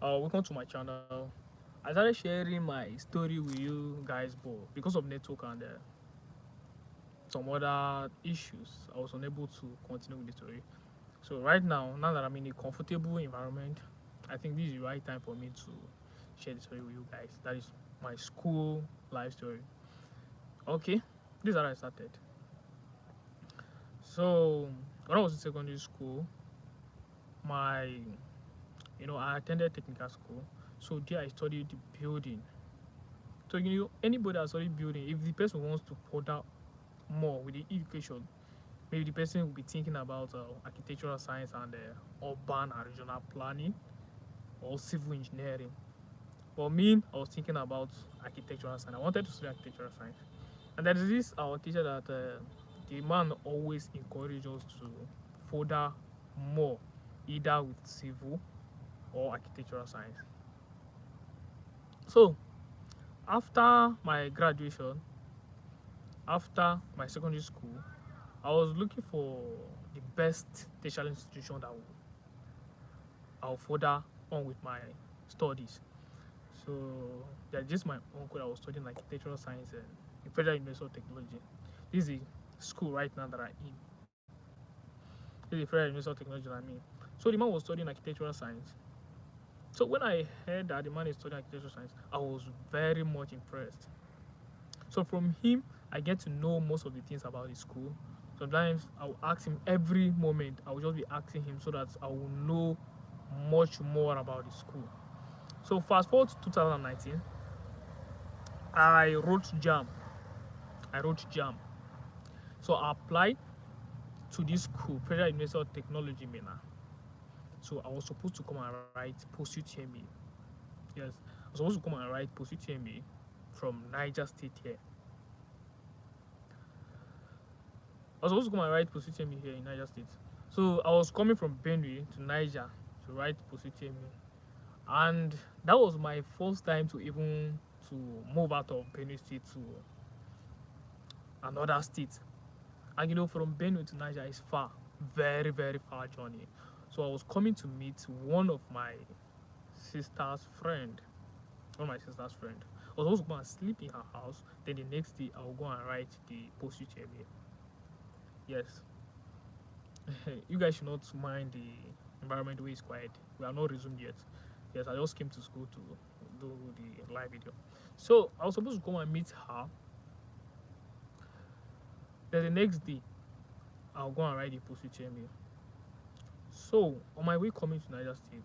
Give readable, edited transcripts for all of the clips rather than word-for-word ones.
Welcome to my channel. I started sharing my story with you guys, but because of network and some other issues, I was unable to continue with the story. So right now that I'm in a comfortable environment, I think this is the right time for me to share the story with you guys. That is my school life story. Okay, this is how I started. So when I was in secondary school, my I attended technical school. So there I studied the building. So anybody that's studied building, if the person wants to further more with the education, maybe the person will be thinking about architectural science and urban and regional planning or civil engineering. For me, I was thinking about architectural science. I wanted to study architectural science. And there is this our teacher that the man always encouraged us to further more, either with civil or architectural science. So after my graduation, after my secondary school, I was looking for the best tertiary institution that I'll further on with my studies. So there's just my uncle that was studying architectural science in Federal University of Technology. This is the school right now that I'm in. This is the Federal University of Technology that I'm in. So the man was studying architectural science. So when I heard that the man is studying architectural science, I was very much impressed. So from him, I get to know most of the things about the school. Sometimes I will ask him every moment. I will just be asking him so that I will know much more about the school. So fast forward to 2019, I wrote jam. I wrote jam. So I applied to this school, Federal University of Technology, MINNA. So I was supposed to come and write post UTME. Yes, I was supposed to come and write post UTME from Niger State here. I was supposed to come and write post UTME here in Niger State. So I was coming from Benue to Niger to write post UTME, and that was my first time to even to move out of Benue State to another state. And from Benue to Niger is far, very, very far journey. So I was coming to meet one of my sister's friend. One of my sister's friend. I was supposed to go and sleep in her house. Then the next day I will go and write the post UTME. Yes. You guys should not mind the environment where it's quiet. We have not resumed yet. Yes, I just came to school to do the live video. So I was supposed to go and meet her. Then the next day, I'll go and write the post UTME. So on my way coming to Niger State,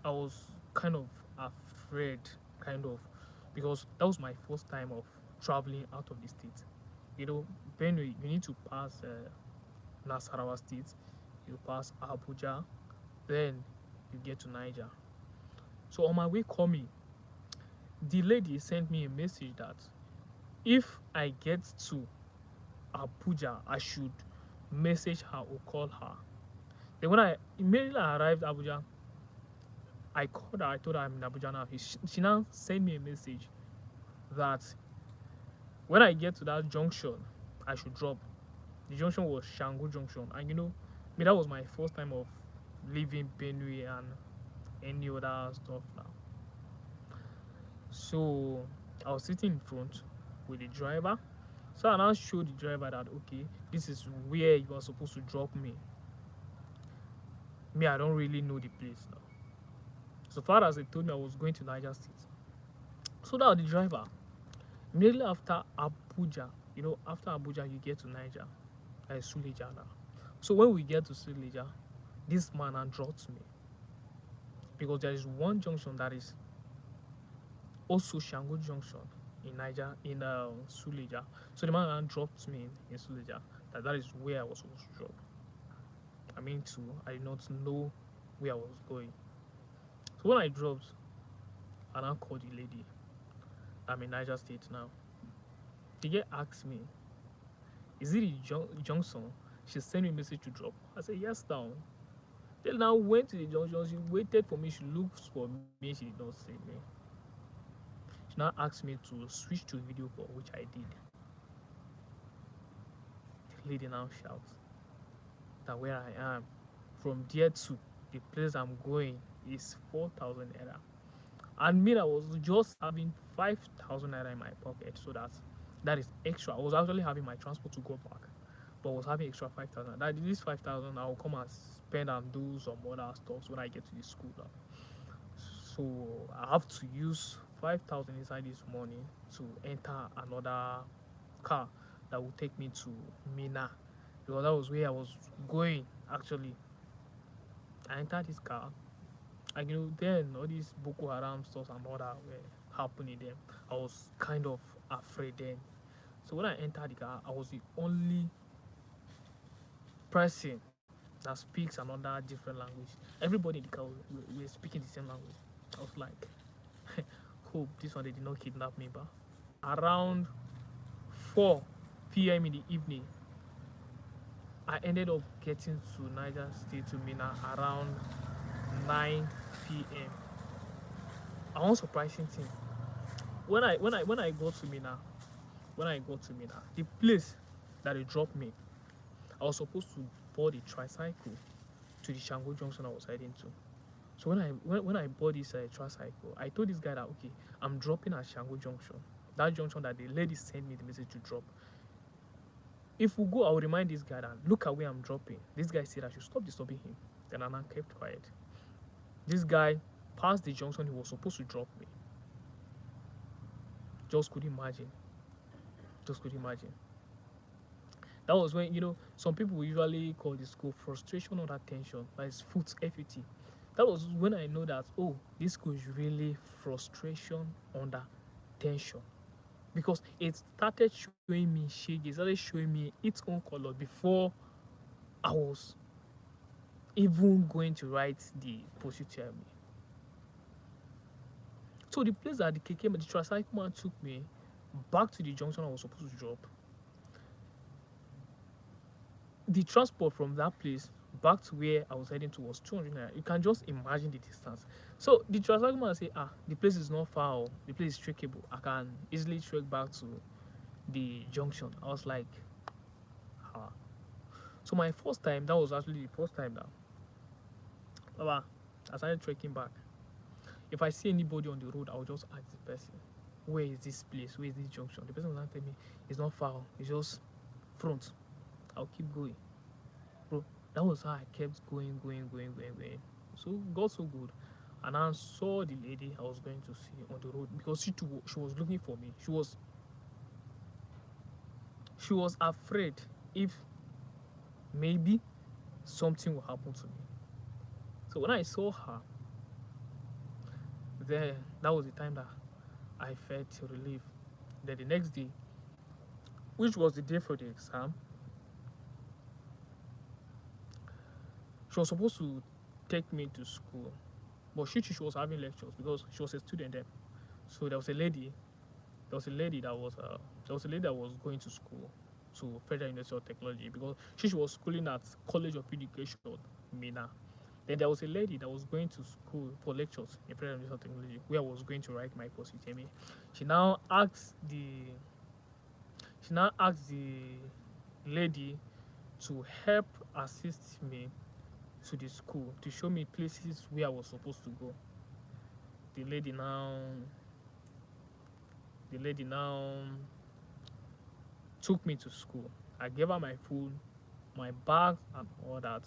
I was kind of afraid, because that was my first time of traveling out of the state. Benue, you need to pass Nasarawa State, you pass Abuja, then you get to Niger. So on my way coming, the lady sent me a message that if I get to Abuja, I should message her or call her. Then when I immediately arrived at Abuja, I called her. I told her I'm in Abuja now. She now sent me a message that when I get to that junction, I should drop. The junction was Shango Junction, and that was my first time of leaving Benue and any other stuff now. So I was sitting in front with the driver. So I now showed the driver that okay, this is where you are supposed to drop me. Me, I don't really know the place now. So far as they told me I was going to Niger State. So now the driver, immediately after Abuja, after Abuja you get to Niger, Suleja now. So when we get to Suleja, this man dropped me, because there is one junction that is also Shango Junction in Niger, in Suleja. So the man dropped me in Suleja. That is where I was supposed to drop. I did not know where I was going. So when I dropped, I now called the lady. I'm in Niger State now. The girl asked me, is it the junction? She sent me a message to drop. I said, yes, down. They now went to the junction. She waited for me. She looked for me. She did not see me. She now asked me to switch to video call, which I did. The lady now shouts that where I am, from there to the place I'm going, is 4,000 naira. And me, I was just having 5,000 naira in my pocket, so that is extra. I was actually having my transport to go back, but I was having extra 5,000. That this 5,000 I will come and spend and do some other stuff when I get to the school now. So I have to use 5,000 inside this money to enter another car that will take me to MINNA, because that was where I was going actually. I entered this car, and then all these Boko Haram stuff and all that were happening then. I was kind of afraid then. So when I entered the car, I was the only person that speaks another different language. Everybody in the car were speaking the same language. I was like, hope this one they did not kidnap me, but around 4 p.m. in the evening, I ended up getting to Niger State to Minna around 9 p.m. And one surprising thing, when I got to Minna, the place that they dropped me, I was supposed to board a tricycle to the Shango Junction I was heading to. So when I bought this tricycle, I told this guy that okay, I'm dropping at Shango Junction, that junction that the lady sent me the message to drop. If we go, I will remind this guy that look at where I'm dropping. This guy said I should stop disturbing him. Then Anna kept quiet. This guy passed the junction he was supposed to drop me. Just could imagine. That was when some people usually call this school frustration under tension. That is FUT. That was when I know that this school is really frustration under tension, because it started showing me shege, it started showing me its own color before I was even going to write the post-UTME. So the place that the tricycle man took me back to the junction I was supposed to drop, the transport from that place back to where I was heading to was 200 naira. You can just imagine the distance. So the tricycle man said, the place is not far, the place is trackable. I can easily trek back to the junction. I was like, So my first time, that was actually the first time that I started trekking back. If I see anybody on the road, I will just ask the person, where is this place? Where is this junction? The person will not tell me it's not far, it's just front. I'll keep going. Bro, that was how I kept going. So got so good. And I saw the lady I was going to see on the road, because she was looking for me. She was afraid if maybe something will happen to me. So when I saw her there, that was the time that I felt relief. Then the next day, which was the day for the exam, she was supposed to take me to school, but she was having lectures because she was a student then. So there was a lady that was going to school, to Federal University of Technology, because she was schooling at College of Education, MINNA. Then there was a lady that was going to school for lectures in Federal University of Technology, where I was going to write my post-UTME. She now asked the lady to help assist me to the school, to show me places where I was supposed to go. The lady now took me to school. I gave her my phone, my bag, and all that.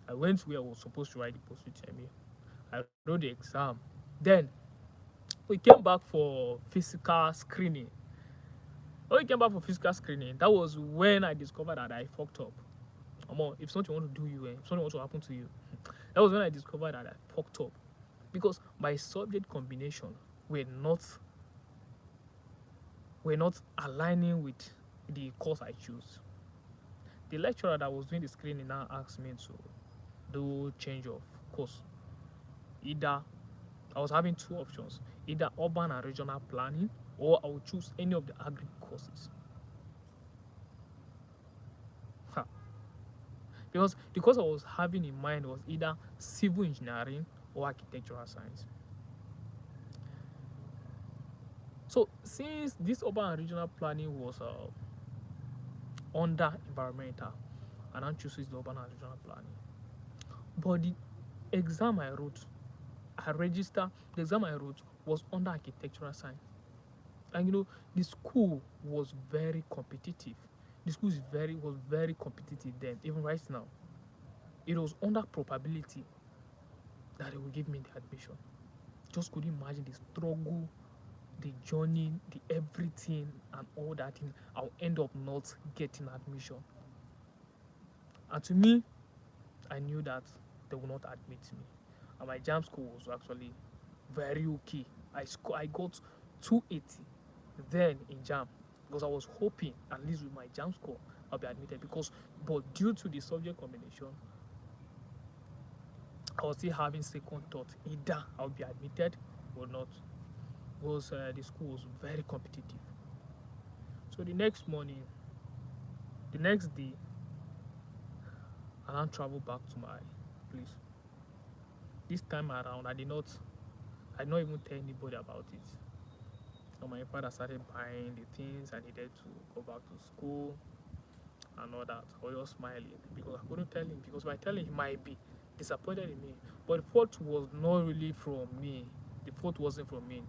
I went where I was supposed to write the post-UTME. I wrote the exam. Then we came back for physical screening. When we came back for physical screening, that was when I discovered that I fucked up. If something want to do you, if something wants to happen to you, that was when I discovered that I fucked up, because my subject combination were not aligning with the course I chose. The lecturer that was doing the screening now asked me to do change of course. Either I was having two options, either urban and regional planning, or I would choose any of the agri courses. Because the course I was having in mind was either civil engineering or architectural science. So since this urban and regional planning was under environmental, and I chose the urban and regional planning, but the exam I wrote I registered. The exam I wrote was under architectural science. And the school was very competitive. The school was very competitive then, even right now. It was under probability that they would give me the admission. Just couldn't imagine the struggle, the journey, the everything, and all that thing. I'll end up not getting admission. And to me, I knew that they would not admit me. And my jam score was actually very okay. I got 280 then in jam, because I was hoping at least with my jam score I'll be admitted, but due to the subject combination, I was still having second thought, either I'll be admitted or not, because the school was very competitive. So the next day, I now traveled back to my place. This time around, I did not even tell anybody about it. So my father started buying the things I needed to go back to school and all that. I was just smiling because I couldn't tell him, because by telling he might be disappointed in me. But the fault was not really from me. The fault wasn't from me.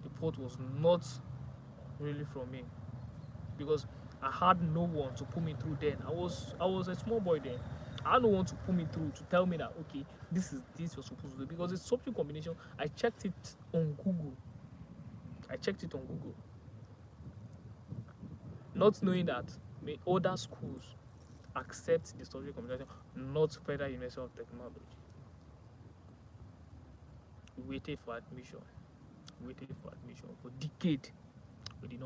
The fault was not really from me, because I had no one to put me through then. I was a small boy then. I had no one to put me through to tell me that okay, this you're supposed to do, because the subject combination, I checked it on Google. Not knowing that other schools accept the subject combination, not Federal University of Technology. We waited for admission. For decade. We did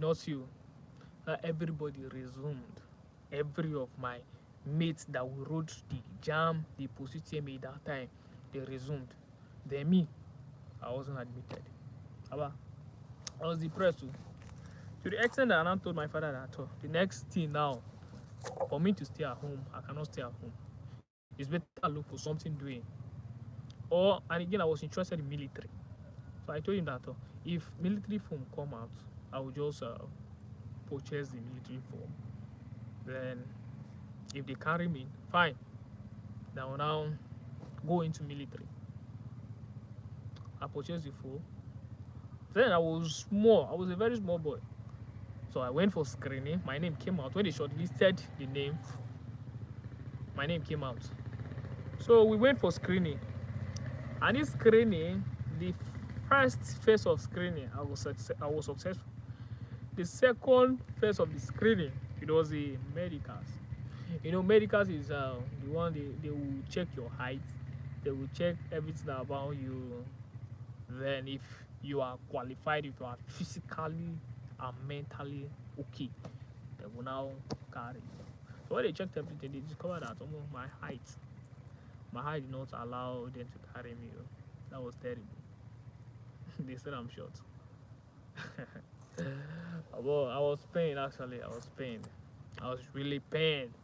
not see. Everybody resumed. Every of my mates that we wrote the jam, the post TMA that time, they resumed. Then me, I wasn't admitted. I was depressed too. To the extent that I now told my father that the next thing now, for me to stay at home, I cannot stay at home. It's better I look for something doing. And again, I was interested in military. So I told him that if military form come out, I will just purchase the military form. Then if they carry me, fine. Then I will now go into military. I purchased the form. Then I was small. I was a very small boy. So I went for screening. My name came out. When they shortlisted the name, my name came out. So we went for screening. And this screening, the first phase of screening, I was successful. The second phase of the screening, it was the medicals. Medicals is the one they will check your height, they will check everything about you. Then if you are qualified, if you are physically and mentally okay, they will now carry you. So when they checked everything, they discovered that my height did not allow them to carry me. That was terrible. They said I'm short. Well, I was pained actually. I was really pained.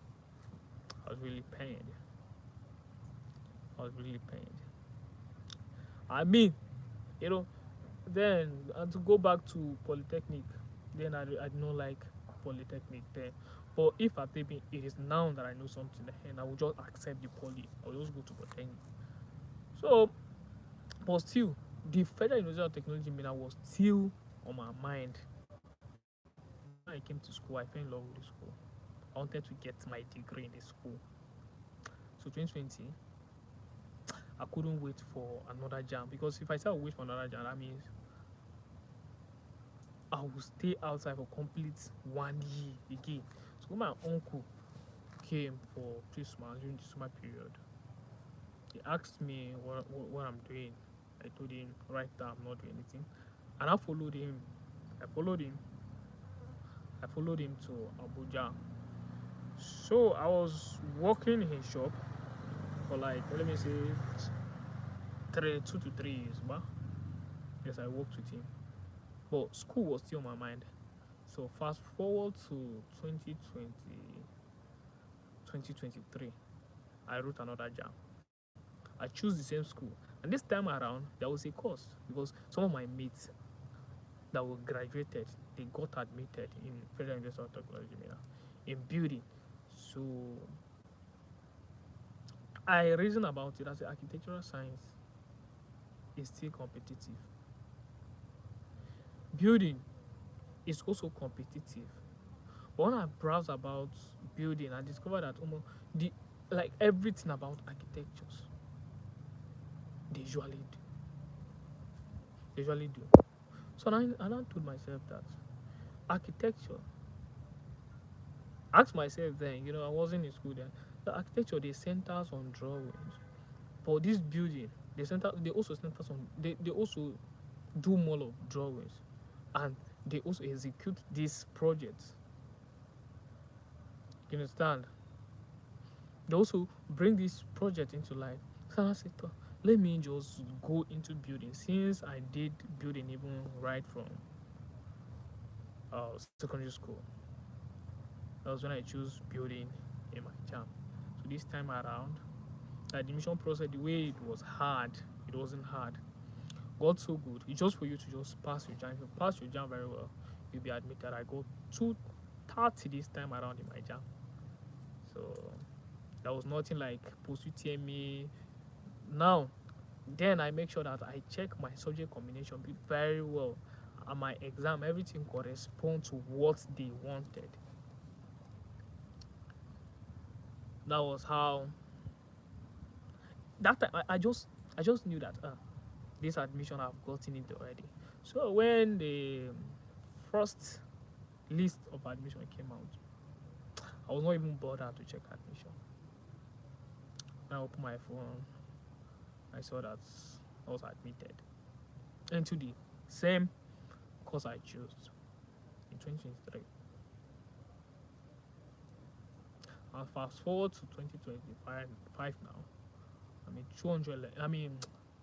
I mean, then to go back to Polytechnic, then I did not like Polytechnic then. But if I think it is now that I know something, and I will just accept the poly. I will just go to Polytechnic. So, but still, the Federal University of Technology MINNA was still on my mind. When I came to school, I fell in love with the school. I wanted to get my degree in the school. So 2020, I couldn't wait for another jam, because if I say I'll wait for another jam, that means I will stay outside for complete 1 year again. So when my uncle came for Christmas during the summer period, he asked me what I'm doing. I told him right now I'm not doing anything, and I followed him. I followed him to Abuja. So I was working in his shop for like, let me say, 2 to 3 years. But yes, I worked with him. But school was still on my mind. So fast forward to 2023, I wrote another jam. I chose the same school, and this time around there was a course, because some of my mates that were graduated, they got admitted in Federal University of Technology in building. So I reason about it as architectural science is still competitive. Building is also competitive. But when I browse about building, I discovered that the like everything about architectures, they usually do. They usually do. So I now told myself that architecture, asked myself then, I wasn't in school then. The architecture they centers on drawings. But this building, they also centers on they also do more of drawings, and they also execute these projects. You understand? They also bring this project into life. So I said, "Oh, let me just go into building since I did building even right from secondary school. That was when I chose building in my jam. So this time around, the admission process, the way it was hard, it wasn't hard. Got so good. It's just for you to just pass your jam. If you pass your jam very well, you'll be admitted. I got 230 this time around in my jam. So there was nothing like post UTME. Now, then I make sure that I check my subject combination very well. And my exam, everything corresponds to what they wanted. That was how that time I just knew that this admission I've gotten it already. So when the first list of admission came out, I was not even bothered to check admission. When I opened my phone, I saw that I was admitted into the same course I chose in 2023. And fast forward to 2025 now. I mean 200. I mean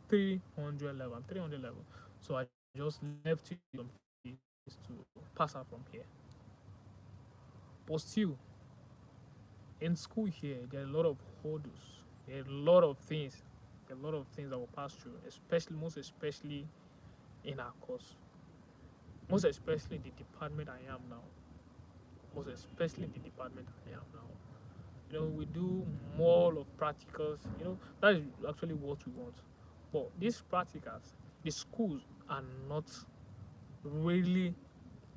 300 level. I'm 300 level. So I just left it on fees to pass out from here. But still, in school here, there are a lot of hurdles. There are a lot of things. There are a lot of things that will pass through, most especially in our course. Most especially the department I am now. Most especially the department I am now. We do more of practicals. That is actually what we want. But these practicals, the schools are not really,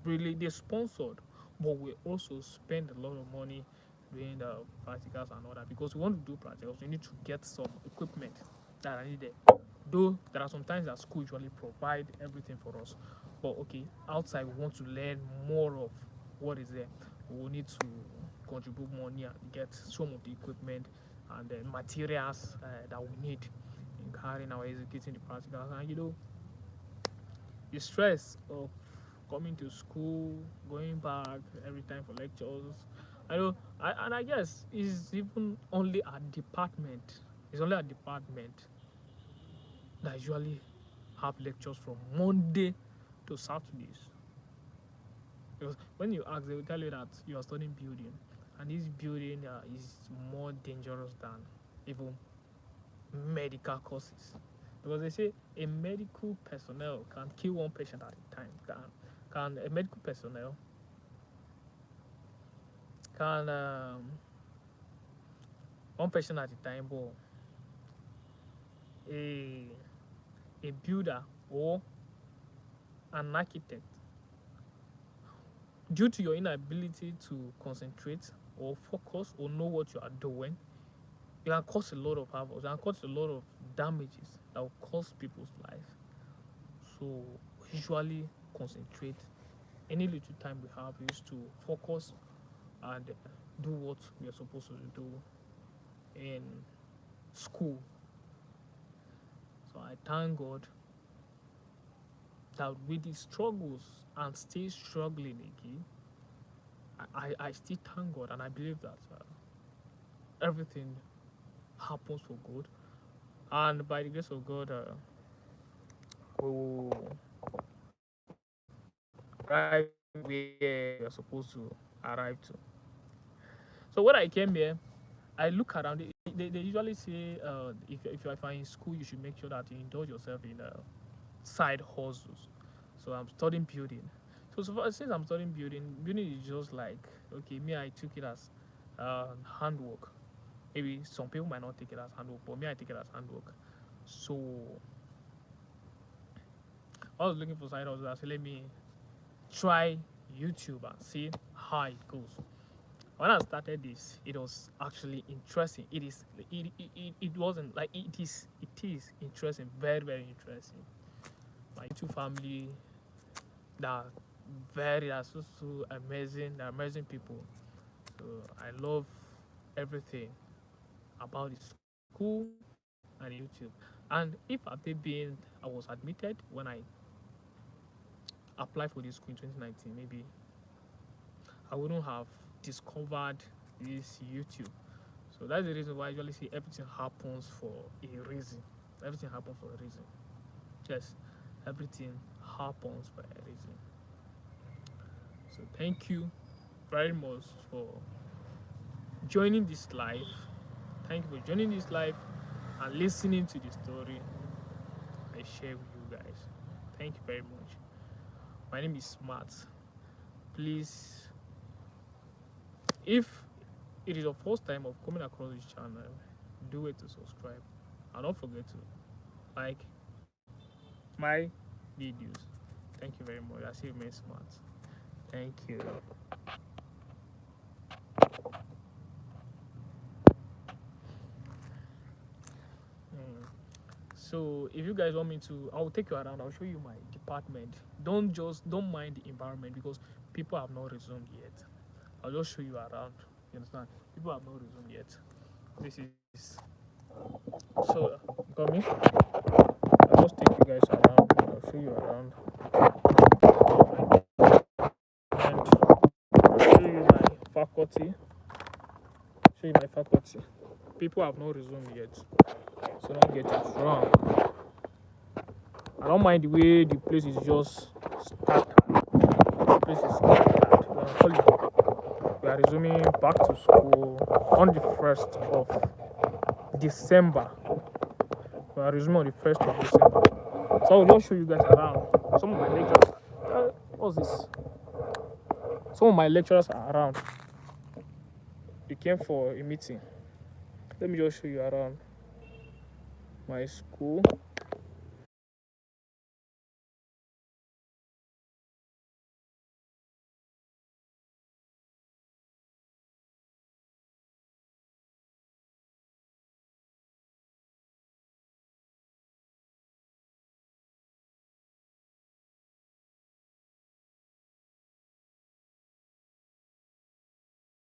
really, they're sponsored, but we also spend a lot of money doing the practicals and all that because we want to do practicals. We need to get some equipment that are needed. Though there are some times that school usually provide everything for us, but okay, outside we want to learn more of what is there. We will need to contribute money and get some of the equipment and the materials that we need in carrying out executing the practicals. And the stress of coming to school, going back every time for lectures. And I guess it's even only a department. It's only a department that usually have lectures from Monday to Saturdays. Because when you ask, they will tell you that you are studying building, and this building is more dangerous than even medical courses. Because they say a medical personnel can kill one patient at a time. Can a medical personnel can one patient at a time, but a builder or an architect, due to your inability to concentrate or focus or know what you are doing, it can cause a lot of havoc. It can cause a lot of damages that will cost people's life. So usually concentrate. Any little time we have is to focus and do what we are supposed to do in school. So I thank God that with the struggles and still struggling again, I still thank God, and I believe that everything happens for good, and by the grace of God, we will arrive where we are supposed to arrive to. So when I came here, I look around. They usually say if you are in school, you should make sure that you indulge yourself in side hustles. So I'm studying building. Since I'm studying building is just like okay, me I took it as handwork. Maybe some people might not take it as handwork, but me, I take it as handwork. So I was looking for side hustles. I said, let me try YouTube and see how it goes. When I started this, it was actually interesting. It wasn't like it is interesting, very very interesting. My YouTube family, that very are so amazing. They're amazing people. So I love everything about the school and YouTube. And if at the being I was admitted when I applied for this school in 2019, maybe I wouldn't have discovered this YouTube. So that's the reason why I usually say everything happens for a reason. Everything happens for a reason. Yes, everything happens for a reason. So thank you very much for joining this live. Thank you for joining this live and listening to the story I share with you guys. Thank you very much. My name is Smart. Please, if it is your first time of coming across this channel, do it to subscribe. And don't forget to like my videos. Thank you very much. I see you remain smart. Thank you. So if you guys want me to, I'll take you around. I'll show you my department. Don't mind the environment because people have not resumed yet. I'll just show you around. You understand? People have not resumed yet. This is so got me. I'll just take you guys around. I'll show you around and show you my faculty. Show you my faculty. People have not resumed yet, so don't get it wrong. I don't mind the way the place is just scattered. The place is scattered. But I'm telling you, we are resuming back to school on the 1st of December. We are resuming on the 1st of December. So I will just show you guys around. Some of my lecturers. What's this? Some of my lecturers are around. They came for a meeting. Let me just show you around my school.